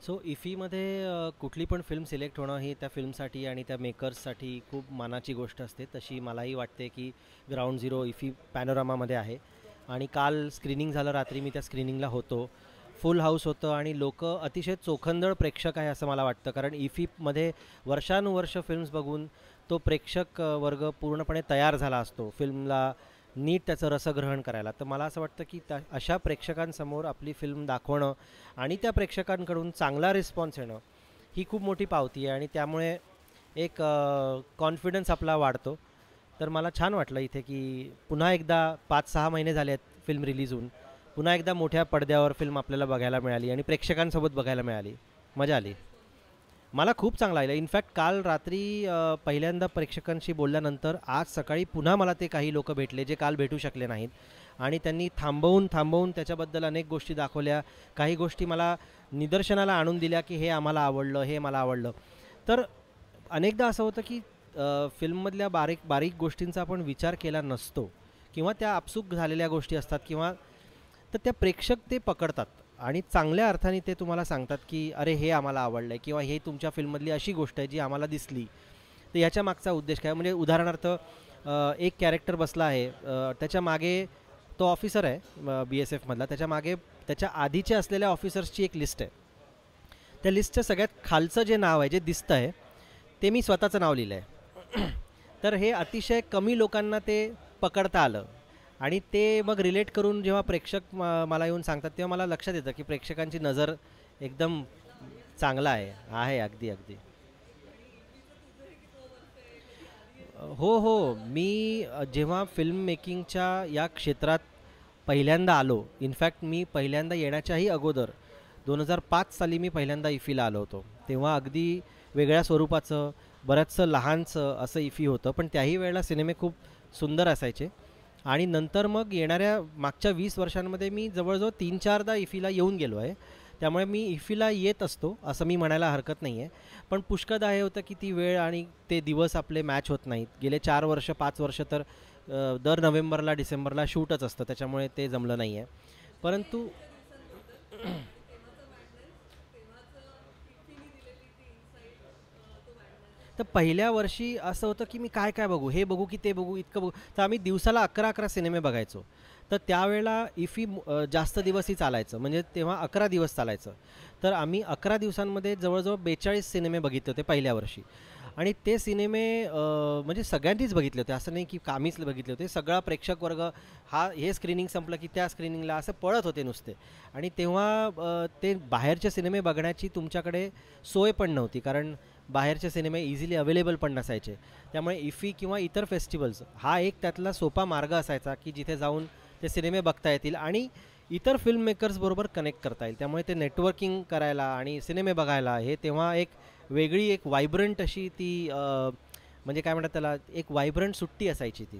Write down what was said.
So इफीमध्ये कुठली पण film select होणं ही त्या फिल्मसाठी आणि त्या मेकर्ससाठी खूप मानाची गोष्ट असते. तशी मलाही वाटते की ग्राउंड झिरो इफी पॅनोरामामध्ये आहे. आणि काल स्क्रीनिंग झालं, रात्री मी त्या स्क्रीनिंगला होतो. फुल हाऊस होतं आणि लोक अतिशय चोखंदळ प्रेक्षक आहे असं मला वाटतं, कारण इफीमध्ये वर्षानुवर्ष फिल्म्स बघून तो प्रेक्षक वर्ग पूर्णपणे तयार झाला असतो फिल्मला नीट त्याचं रसग्रहण करायला. तर मला असं वाटतं की अशा प्रेक्षकांसमोर आपली फिल्म दाखवणं आणि त्या प्रेक्षकांकडून चांगला रिस्पॉन्स येणं ही खूप मोठी पावती आहे, आणि त्यामुळे एक कॉन्फिडन्स आपला वाढतो. तर मला छान वाटलं इथे की पुन्हा एकदा 5-6 महिने झाले आहेत फिल्म रिलीज होऊन, पुन्हा एकदा मोठ्या पडद्यावर फिल्म आपल्याला बघायला मिळाली आणि प्रेक्षकांसोबत बघायला मिळाली. मजा आली. मला खूप चांगला लागला. इनफॅक्ट काल रात्री पहिल्यांदा प्रेक्षकांशी बोलल्यानंतर आज सकाळी पुन्हा मला ते काही लोक भेटले जे काल भेटू शकले नाहीत, आणि त्यांनी थांबवून थांबवून त्याच्याबद्दल अनेक गोष्टी दाखवल्या. काही गोष्टी मला निदर्शनाला आणून दिल्या की हे आम्हाला आवडलं, हे मला आवडलं. तर अनेकदा असं होतं की फिल्ममधल्या बारीक बारीक गोष्टींचा आपण विचार केला नसतो, किंवा त्या आपसूक झालेल्या गोष्टी असतात, किंवा तर त्या प्रेक्षक ते पकडतात आणि चांगल्या अर्थाने ते तुम्हाला सांगतात की अरे हे आम्हाला आवडलं आहे, किंवा हे तुमच्या फिल्ममधली अशी गोष्ट आहे जी आम्हाला दिसली. तर याच्या मागचा उद्देश काय, म्हणजे उदाहरणार्थ एक कॅरेक्टर बसला आहे, त्याच्या मागे तो ऑफिसर आहे BSF मधला, त्याच्या मागे त्याच्या आधीचे असलेल्या ऑफिसर्सची एक लिस्ट आहे. त्या लिस्टचं सगळ्यात खालचं जे नाव आहे जे दिसतं आहे ते मी स्वतःचं नाव लिहिलं आहे. तर हे अतिशय कमी लोकांना ते पकडता आलं, आणि ते मग रिलेट करून जेव्हा प्रेक्षक मला येऊन सांगतात तेव्हा मला लक्षात येतं की प्रेक्षकांची नजर एकदम चांगला आहे अगदी अगदी. हो हो, मी जेव्हा फिल्म मेकिंगच्या या क्षेत्रात पहिल्यांदा आलो, इनफॅक्ट मी पहिल्यांदा येण्याच्याही अगोदर 2005 साली मी पहिल्यांदा इफीला आलो होतो. तेव्हा अगदी वेगळ्या स्वरूपाचं, बरंचसं लहानसं असं इफी होतं, पण त्याही वेळेला सिनेमे खूप सुंदर असायचे. आणि नंतर मग येणाऱ्या मागच्या 20 वर्षांमध्ये मी जवळजवळ 3-4दा इफीला येऊन गेलो आहे. त्यामुळे मी इफीला येत असतो असं मी म्हणायला हरकत नाही आहे. पण पुष्कळदा हे होतं की ती वेळ आणि ते दिवस आपले मॅच होत नाहीत. गेले 4 वर्ष 5 वर्ष तर दर नोव्हेंबरला डिसेंबरला शूटच असतं, त्याच्यामुळे ते जमलं नाही आहे. परंतु तर पहिल्या वर्षी असं होतं की मी काय काय बघू, हे बघू की ते बघू, इतकं बघू. तर आम्ही दिवसाला 11-11 सिनेमे बघायचो. तर त्यावेळेला इफी जास्त दिवसही चालायचं, म्हणजे तेव्हा 11 दिवस चालायचं. तर आम्ही 11 दिवसांमध्ये जवळजवळ 42 सिनेमे बघितले होते पहिल्या वर्षी. आणि ते सिनेमे म्हणजे सगळ्यांनीच बघितले होते, असं नाही की आम्हीच बघितले होते. सगळा प्रेक्षक वर्ग हा हे स्क्रीनिंग संपलं की त्या स्क्रीनिंगला असं पळत होते नुसते. आणि तेव्हा ते बाहेरचे सिनेमे बघण्याची तुमच्याकडे सोय पण नव्हती, कारण बाहेरचे सिनेमे इझिली अवेलेबल पण नसायचे. त्यामुळे इफी किंवा इतर फेस्टिवल्स हा एक त्यातला सोपा मार्ग असायचा की जिथे जाऊन ते सिनेमे बघता येतील आणि इतर फिल्म मेकर्सबरोबर कनेक्ट करता येईल. त्यामुळे ते नेटवर्किंग करायला आणि सिनेमे बघायला हे तेव्हा एक वेगळी, एक व्हायब्रंट अशी ती म्हणजे काय म्हणतात त्याला, एक व्हायब्रंट सुट्टी असायची ती.